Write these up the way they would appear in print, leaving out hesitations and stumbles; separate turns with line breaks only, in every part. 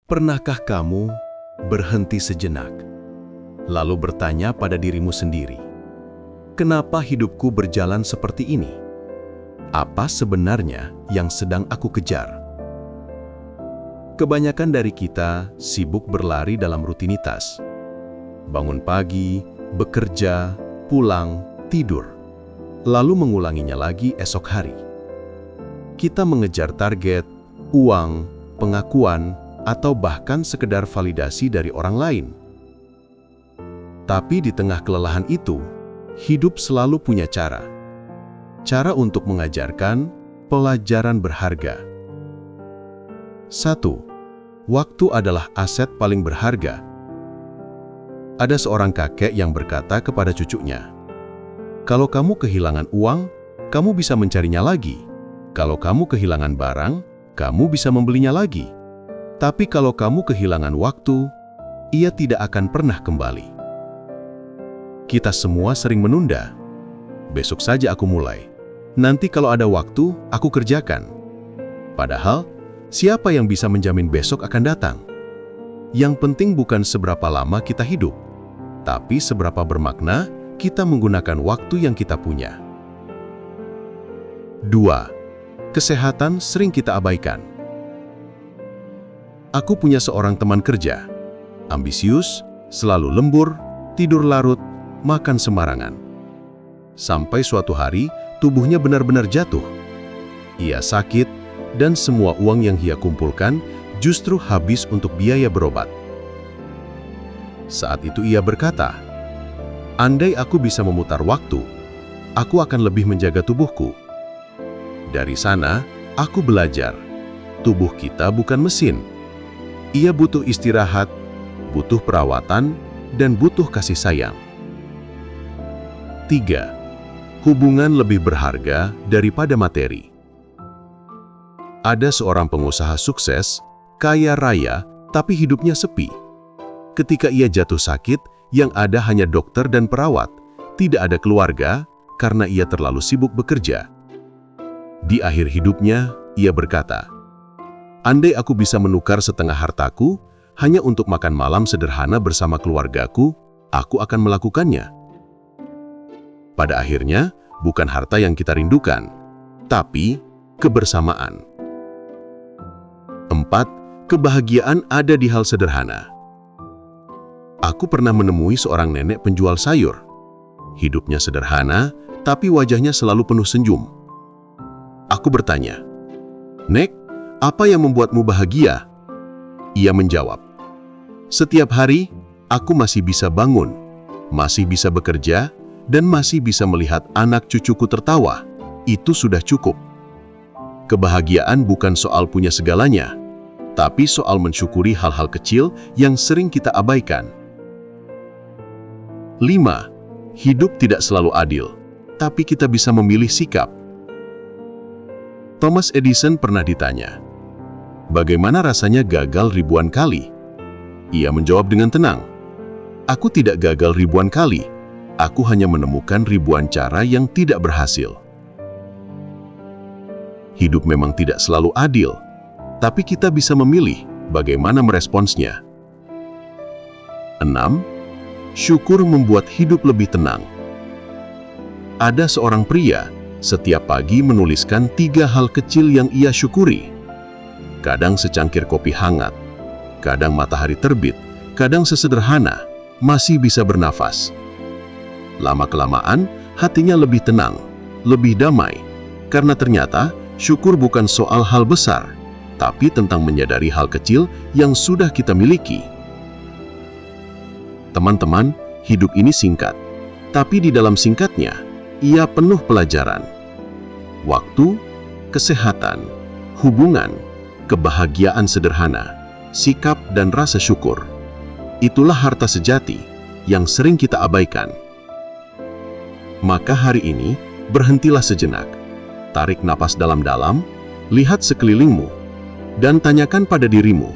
Pernahkah kamu berhenti sejenak, lalu bertanya pada dirimu sendiri, kenapa hidupku berjalan seperti ini? Apa sebenarnya yang sedang aku kejar? Kebanyakan dari kita sibuk berlari dalam rutinitas. Bangun pagi, bekerja, pulang, tidur, lalu mengulanginya lagi esok hari. Kita mengejar target, uang, pengakuan, atau bahkan sekedar validasi dari orang lain. Tapi di tengah kelelahan itu, hidup selalu punya cara. Cara untuk mengajarkan pelajaran berharga. 1. Waktu adalah aset paling berharga. Ada seorang kakek yang berkata kepada cucunya, "Kalau kamu kehilangan uang, kamu bisa mencarinya lagi. Kalau kamu kehilangan barang, kamu bisa membelinya lagi. Tapi kalau kamu kehilangan waktu, ia tidak akan pernah kembali." Kita semua sering menunda. Besok saja aku mulai. Nanti kalau ada waktu, aku kerjakan. Padahal, siapa yang bisa menjamin besok akan datang? Yang penting bukan seberapa lama kita hidup, tapi seberapa bermakna kita menggunakan waktu yang kita punya. 2. Kesehatan sering kita abaikan. Aku punya seorang teman kerja, ambisius, selalu lembur, tidur larut, makan sembarangan. Sampai suatu hari, tubuhnya benar-benar jatuh. Ia sakit, dan semua uang yang ia kumpulkan justru habis untuk biaya berobat. Saat itu ia berkata, "Andai aku bisa memutar waktu, aku akan lebih menjaga tubuhku." Dari sana, aku belajar, tubuh kita bukan mesin. Ia butuh istirahat, butuh perawatan, dan butuh kasih sayang. 3. Hubungan lebih berharga daripada materi. Ada seorang pengusaha sukses, kaya raya, tapi hidupnya sepi. Ketika ia jatuh sakit, yang ada hanya dokter dan perawat, tidak ada keluarga karena ia terlalu sibuk bekerja. Di akhir hidupnya, ia berkata, "Andai aku bisa menukar setengah hartaku hanya untuk makan malam sederhana bersama keluargaku, aku akan melakukannya." Pada akhirnya, bukan harta yang kita rindukan, tapi kebersamaan. 4. Kebahagiaan ada di hal sederhana. Aku pernah menemui seorang nenek penjual sayur. Hidupnya sederhana, tapi wajahnya selalu penuh senyum. Aku bertanya, "Nek, apa yang membuatmu bahagia?" Ia menjawab, "Setiap hari, aku masih bisa bangun, masih bisa bekerja, dan masih bisa melihat anak cucuku tertawa. Itu sudah cukup." Kebahagiaan bukan soal punya segalanya, tapi soal mensyukuri hal-hal kecil yang sering kita abaikan. 5. Hidup tidak selalu adil, tapi kita bisa memilih sikap. Thomas Edison pernah ditanya, "Bagaimana rasanya gagal ribuan kali?" Ia menjawab dengan tenang, "Aku tidak gagal ribuan kali, aku hanya menemukan ribuan cara yang tidak berhasil." Hidup memang tidak selalu adil, tapi kita bisa memilih bagaimana meresponsnya. 6. Syukur membuat hidup lebih tenang. Ada seorang pria, setiap pagi menuliskan 3 hal kecil yang ia syukuri. Kadang secangkir kopi hangat, kadang matahari terbit, kadang sesederhana, masih bisa bernafas. Lama-kelamaan, hatinya lebih tenang, lebih damai, karena ternyata syukur bukan soal hal besar, tapi tentang menyadari hal kecil yang sudah kita miliki. Teman-teman, hidup ini singkat, tapi di dalam singkatnya, ia penuh pelajaran. Waktu, kesehatan, hubungan, kebahagiaan sederhana, sikap dan rasa syukur. Itulah harta sejati yang sering kita abaikan. Maka hari ini, berhentilah sejenak. Tarik napas dalam-dalam, lihat sekelilingmu, dan tanyakan pada dirimu,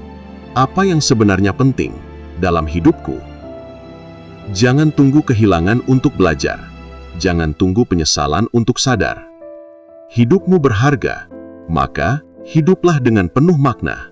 apa yang sebenarnya penting dalam hidupku? Jangan tunggu kehilangan untuk belajar. Jangan tunggu penyesalan untuk sadar. Hidupmu berharga, maka hiduplah dengan penuh makna.